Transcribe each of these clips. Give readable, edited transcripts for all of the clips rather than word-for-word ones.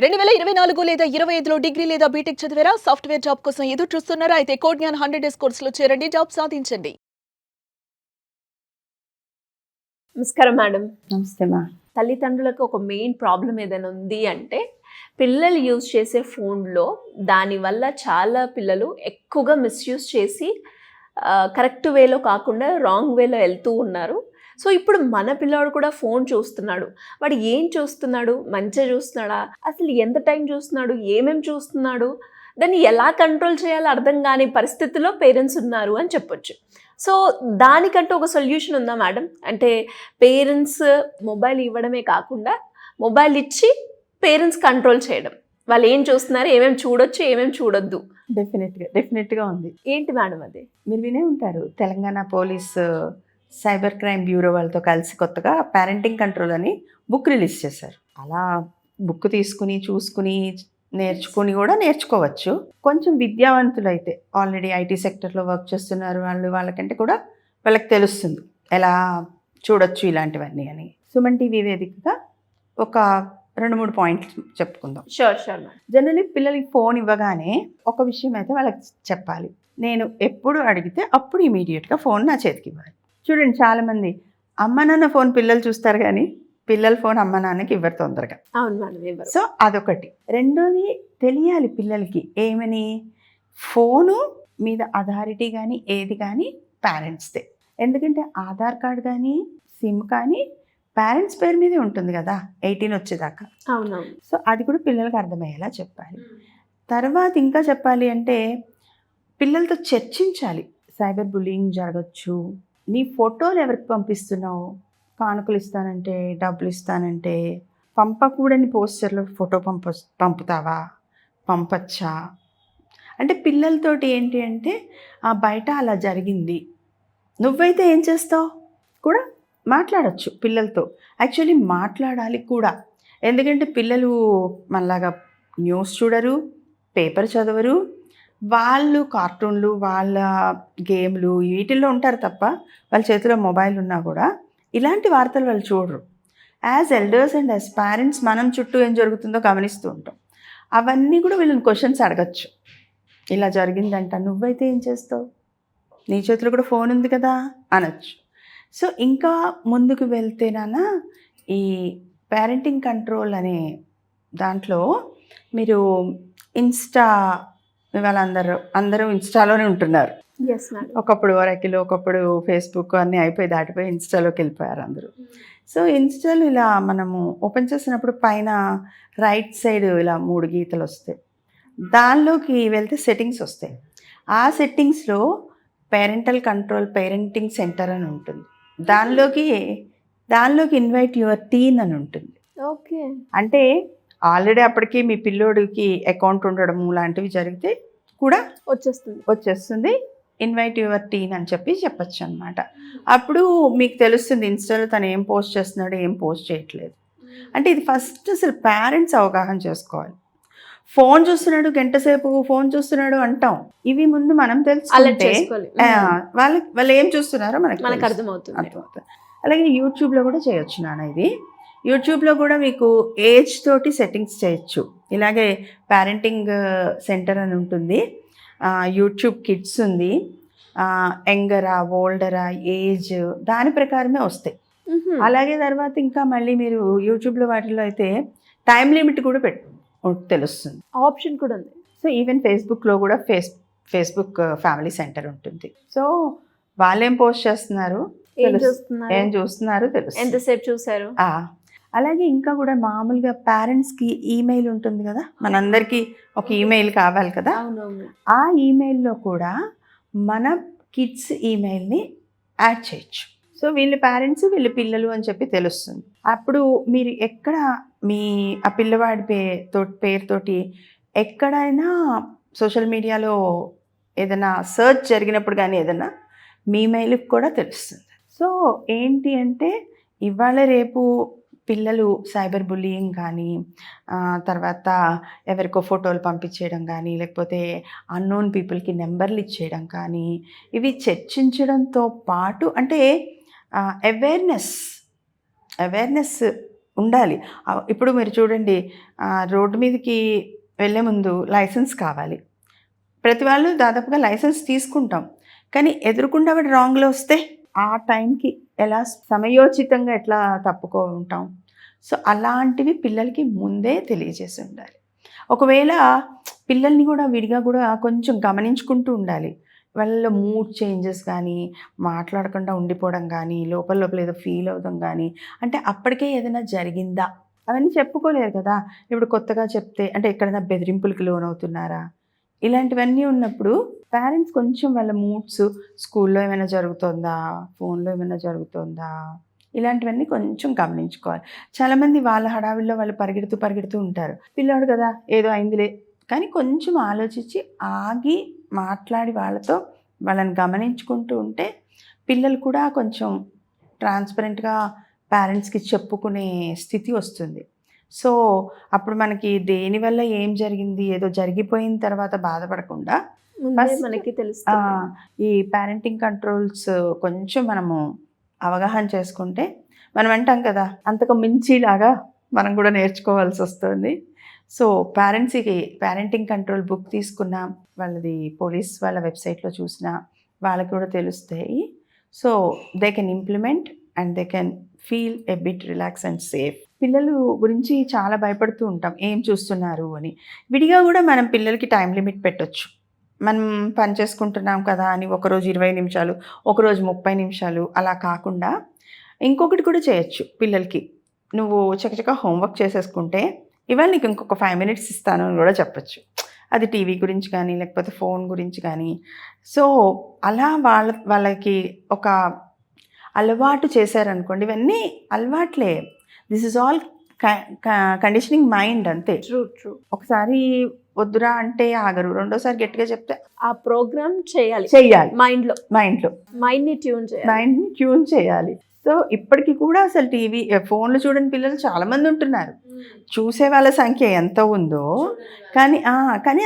2024 లేదా 25లో డిగ్రీ లేదా బీటెక్ చదివారా? సాఫ్ట్‌వేర్ జాబ్ కోసం ఎదురు చూస్తున్నారా? అయితే కోడ్ జ్ఞాన్ 100 డేస్ కోర్సులో చేరండి. జాబ్ సాధించండి. నమస్కారం మేడం. నమస్తే మా. తల్లిదండ్రులకు ఒక మెయిన్ ప్రాబ్లం ఏదైనా ఉంది అంటే పిల్లలు యూజ్ చేసే ఫోన్లో దానివల్ల చాలా పిల్లలు ఎక్కువగా మిస్యూజ్ చేసి కరెక్ట్ వేలో కాకుండా రాంగ్ వేలో వెళ్తూ ఉన్నారు. సో ఇప్పుడు మన పిల్లవాడు కూడా ఫోన్ చూస్తున్నాడు. వాడు ఏం చూస్తున్నాడు? మంచిగా చూస్తున్నాడా? అసలు ఎంత టైం చూస్తున్నాడు? ఏమేమి చూస్తున్నాడు? దాన్ని ఎలా కంట్రోల్ చేయాలో అర్థం కాని పరిస్థితిలో పేరెంట్స్ ఉన్నారు అని చెప్పొచ్చు. సో దానికంటూ ఒక సొల్యూషన్ ఉందా మేడం? అంటే పేరెంట్స్ మొబైల్ ఇవ్వడమే కాకుండా మొబైల్ ఇచ్చి పేరెంట్స్ కంట్రోల్ చేయడం, వాళ్ళు ఏం చూస్తున్నారు, ఏమేమి చూడొచ్చు, ఏమేమి చూడొద్దు. డెఫినెట్గా ఉంది. ఏంటి మేడం అది? మీరు వినే ఉంటారు, Telangana police cyber crime bureau వాళ్ళతో కలిసి కొత్తగా పేరెంటింగ్ కంట్రోల్ అని బుక్ రిలీజ్ చేశారు. అలా బుక్ తీసుకుని చూసుకుని నేర్చుకుని కూడా నేర్చుకోవచ్చు. కొంచెం విద్యావంతులు అయితే ఆల్రెడీ ఐటీ సెక్టర్లో వర్క్ చేస్తున్నారు వాళ్ళకంటే కూడా వాళ్ళకి తెలుస్తుంది ఎలా చూడొచ్చు ఇలాంటివన్నీ అని. సుమన్ టీవీ వేదికగా ఒక 2-3 పాయింట్లు చెప్పుకుందాం. షూర్ జనరల్లీ పిల్లలకి ఫోన్ ఇవ్వగానే ఒక విషయం అయితే వాళ్ళకి చెప్పాలి. నేను ఎప్పుడు అడిగితే అప్పుడు ఇమీడియట్గా ఫోన్ నా చేతికి ఇవ్వాలి. చూడండి, చాలామంది అమ్మ నాన్న ఫోన్ పిల్లలు చూస్తారు కానీ పిల్లల ఫోన్ అమ్మ నాన్నకి ఇవ్వరు తొందరగా. అవును మేడం. సో అదొకటి. రెండోది తెలియాలి పిల్లలకి ఏమని, ఫోను మీద అథారిటీ కానీ ఏది కానీ పేరెంట్స్దే. ఎందుకంటే ఆధార్ కార్డ్ కానీ సిమ్ కానీ పేరెంట్స్ పేరు మీదే ఉంటుంది కదా 18 వచ్చేదాకా. అవునవును. సో అది కూడా పిల్లలకి అర్థమయ్యేలా చెప్పాలి. తర్వాత ఇంకా చెప్పాలి అంటే పిల్లలతో చర్చించాలి. సైబర్ బుల్లింగ్ జరగచ్చు, నీ ఫోటోలు ఎవరికి పంపిస్తున్నావు, కానుకలు ఇస్తానంటే, డబ్బులు ఇస్తానంటే, పంపకూడని పోస్టర్లో ఫోటో పంపుతావా, పంపచ్చా అంటే పిల్లలతోటి ఏంటి అంటే బయట అలా జరిగింది, నువ్వైతే ఏం చేస్తావు కూడా మాట్లాడచ్చు పిల్లలతో. యాక్చువల్లీ మాట్లాడాలి కూడా, ఎందుకంటే పిల్లలు మనలాగా న్యూస్ చూడరు, పేపర్ చదవరు, వాళ్ళు కార్టూన్లు, వాళ్ళ గేమ్లు వీటిల్లో ఉంటారు తప్ప వాళ్ళ చేతిలో మొబైల్ ఉన్నా కూడా ఇలాంటి వార్తలు వాళ్ళు చూడరు. As elders and as parents మనం చుట్టూ ఏం జరుగుతుందో గమనిస్తూ ఉంటాం. అవన్నీ కూడా వీళ్ళని క్వశ్చన్స్ అడగచ్చు. ఇలా జరిగిందంట, నువ్వైతే ఏం చేస్తావు, నీ చేతిలో కూడా ఫోన్ ఉంది కదా అనొచ్చు. సో ఇంకా ముందుకు వెళ్తేనా ఈ పేరెంటింగ్ కంట్రోల్ అనే దాంట్లో మీరు ఇన్స్టా, ఇవాళ అందరూ ఇన్స్టాలోనే ఉంటున్నారు. ఒకప్పుడు వరకిలో, ఒకప్పుడు ఫేస్బుక్ అన్నీ అయిపోయి దాటిపోయి ఇన్స్టాలోకి వెళ్ళిపోయారు అందరూ. సో ఇన్స్టాలో ఇలా మనము ఓపెన్ చేసినప్పుడు పైన రైట్ సైడ్ ఇలా 3 గీతలు వస్తాయి. దానిలోకి వెళ్తే సెట్టింగ్స్ వస్తాయి. ఆ సెట్టింగ్స్లో పేరెంటల్ కంట్రోల్ పేరెంటింగ్ సెంటర్ అని ఉంటుంది. దానిలోకి ఇన్వైట్ యువర్ టీన్ అని ఉంటుంది. ఓకే. అంటే ఆల్రెడీ అప్పటికి మీ పిల్లోడికి అకౌంట్ ఉండడం లాంటివి జరిగితే కూడా వచ్చేస్తుంది ఇన్వైట్ యువర్ టీన్ అని చెప్పచ్చు అనమాట. అప్పుడు మీకు తెలుస్తుంది ఇన్స్టాలో తను ఏం పోస్ట్ చేస్తున్నాడు, ఏం పోస్ట్ చేయట్లేదు. అంటే ఇది ఫస్ట్ అసలు పేరెంట్స్ అవగాహన చేసుకోవాలి. ఫోన్ చూస్తున్నాడు, గంట సేపు ఫోన్ చూస్తున్నాడు అంటాం, ఇవి ముందు మనం తెలుసుకుంటే వాళ్ళు ఏం చూస్తున్నారో మనకు అర్థమవుతుంది. అలాగే యూట్యూబ్లో కూడా చేయొచ్చు నాన్న. ఇది యూట్యూబ్లో కూడా మీకు ఏజ్ తోటి సెట్టింగ్స్ చేయొచ్చు. ఇలాగే పేరెంటింగ్ సెంటర్ అని ఉంటుంది, యూట్యూబ్ కిడ్స్ ఉంది, యంగరా, ఓల్డరా, ఏజ్ దాని ప్రకారమే వస్తాయి. అలాగే తర్వాత ఇంకా మళ్ళీ మీరు యూట్యూబ్లో వాటిలో అయితే టైం లిమిట్ కూడా తెలుస్తుంది, ఆప్షన్ కూడా ఉంది. సో ఈవెన్ ఫేస్బుక్లో కూడా ఫేస్బుక్ ఫ్యామిలీ సెంటర్ ఉంటుంది. సో వాళ్ళేం పోస్ట్ చేస్తున్నారు, ఏం చూస్తున్నారు తెలుసు, ఎంతసేపు చూసారు. అలాగే ఇంకా కూడా మామూలుగా పేరెంట్స్కి ఈమెయిల్ ఉంటుంది కదా, మనందరికీ ఒక ఈమెయిల్ కావాలి కదా. ఆ ఈమెయిల్లో కూడా మన కిడ్స్ ఈమెయిల్ని యాడ్ చేయొచ్చు. సో వీళ్ళు పేరెంట్స్, వీళ్ళు పిల్లలు అని చెప్పి తెలుస్తుంది. అప్పుడు మీరు ఎక్కడ మీ ఆ పిల్లవాడి పేరుతోటి ఎక్కడైనా సోషల్ మీడియాలో ఏదైనా సర్చ్ జరిగినప్పుడు కానీ ఏదైనా మీ మెయిల్కి కూడా తెలుస్తుంది. సో ఏంటి అంటే ఇవాళ రేపు పిల్లలు సైబర్ బుల్లింగ్ కానీ, తర్వాత ఎవరికో ఫోటోలు పంపించేయడం కానీ, లేకపోతే అన్నోన్ పీపుల్కి నెంబర్లు ఇచ్చేయడం కానీ, ఇవి చర్చించడంతో పాటు అంటే అవేర్నెస్ ఉండాలి. ఇప్పుడు మీరు చూడండి, రోడ్డు మీదకి వెళ్ళే ముందు లైసెన్స్ కావాలి. ప్రతి వాళ్ళు దాదాపుగా లైసెన్స్ తీసుకుంటాం, కానీ ఎదురుకుండా వాడు రాంగ్లో వస్తే ఆ టైంకి ఎలా సమయోచితంగా ఎట్లా తప్పుకుంటాం. సో అలాంటివి పిల్లలకి ముందే తెలియజేసి ఉండాలి. ఒకవేళ పిల్లల్ని కూడా విడిగా కూడా కొంచెం గమనించుకుంటూ ఉండాలి. వాళ్ళ మూడ్ చేంజెస్ కానీ, మాట్లాడకుండా ఉండిపోవడం కానీ, లోపల ఏదో ఫీల్ అవ్వడం కానీ, అంటే అప్పటికే ఏదైనా జరిగిందా అవన్నీ చెప్పుకోలేరు కదా. ఇప్పుడు కొత్తగా చెప్తే అంటే ఎక్కడైనా బెదిరింపులకి లోనవుతున్నారా, ఇలాంటివన్నీ ఉన్నప్పుడు పేరెంట్స్ కొంచెం వాళ్ళ మూడ్స్, స్కూల్లో ఏమైనా జరుగుతుందా, ఫోన్లో ఏమైనా జరుగుతుందా, ఇలాంటివన్నీ కొంచెం గమనించుకోవాలి. చాలామంది వాళ్ళ హడావిల్లో వాళ్ళు పరిగెడుతూ ఉంటారు. పిల్లాడు కదా ఏదో అయిందిలే, కానీ కొంచెం ఆలోచించి ఆగి మాట్లాడి వాళ్ళని గమనించుకుంటూ ఉంటే పిల్లలు కూడా కొంచెం ట్రాన్స్పరెంట్గా పేరెంట్స్కి చెప్పుకునే స్థితి వస్తుంది. సో అప్పుడు మనకి దేనివల్ల ఏం జరిగింది, ఏదో జరిగిపోయిన తర్వాత బాధపడకుండా మనకి తెలుస్తుంది. ఈ పేరెంటింగ్ కంట్రోల్స్ కొంచెం మనము అవగాహన చేసుకుంటే, మనం అంటాం కదా అంతకు మించిలాగా మనం కూడా నేర్చుకోవాల్సి వస్తుంది. సో పేరెంట్స్కి పేరెంటింగ్ కంట్రోల్ బుక్ తీసుకున్నా, వాళ్ళది పోలీస్ వాళ్ళ వెబ్సైట్లో చూసినా వాళ్ళకి కూడా తెలుస్తాయి. So they can implement and they can feel a bit relax and safe. పిల్లలు గురించి చాలా భయపడుతూ ఉంటాం, ఏం చూస్తున్నారు అని. విడిగా కూడా మనం పిల్లలకి టైం లిమిట్ పెట్టొచ్చు. మనం పని చేసుకుంటున్నాం కదా అని ఒకరోజు 20 నిమిషాలు, ఒకరోజు 30 నిమిషాలు అలా కాకుండా ఇంకొకటి కూడా చేయొచ్చు. పిల్లలకి నువ్వు చకచకా హోంవర్క్ చేసేసుకుంటే ఇవాళ నీకు ఇంకొక 5 మినిట్స్ ఇస్తాను అని కూడా చెప్పచ్చు. అది టీవీ గురించి కానీ లేకపోతే ఫోన్ గురించి కానీ. సో అలా వాళ్ళకి ఒక అలవాటు చేశారనుకోండి, ఇవన్నీ అలవాట్లే. This is all conditioning mind అంతే. ట్రూ. ఒకసారి వద్దురా అంటే ఆగరు, రెండోసారి గట్టిగా చెప్తే ఆ ప్రోగ్రామ్ చెయ్యాలి మైండ్ని ట్యూన్ చేయాలి. సో ఇప్పటికీ కూడా అసలు టీవీ ఫోన్లు చూడని పిల్లలు చాలా మంది ఉంటున్నారు. చూసే వాళ్ళ సంఖ్య ఎంత ఉందో, కానీ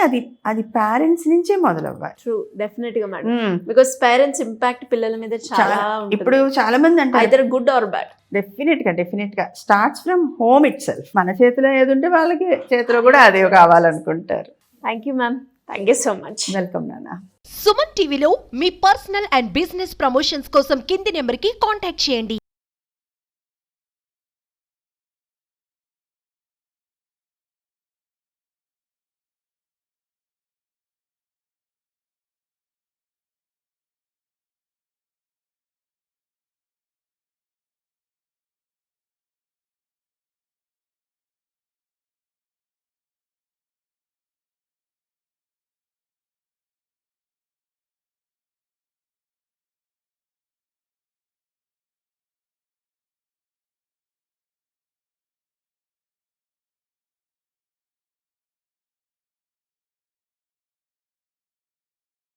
అది పేరెంట్స్ నుంచే మొదలవ్వాలి. ట్రూ, డెఫినెట్ గా మేడం. బికాస్ పేరెంట్స్ ఇంపాక్ట్ పిల్లల మీద చాలా ఇప్పుడు చాలా మంది అంటే either good or bad. Definite గా starts from home itself. మన చేతిలో ఏది ఉంటే వాళ్ళకి చేతిలో కూడా అదే కావాలనుకుంటారు. Thank you ma'am, thank you so much. Welcome నాన్న. సుమన్ టీవీలో మీ పర్సనల్ అండ్ బిజినెస్ ప్రమోషన్స్ కోసం కింది నెంబర్కి కాంటాక్ట్ చేయండి.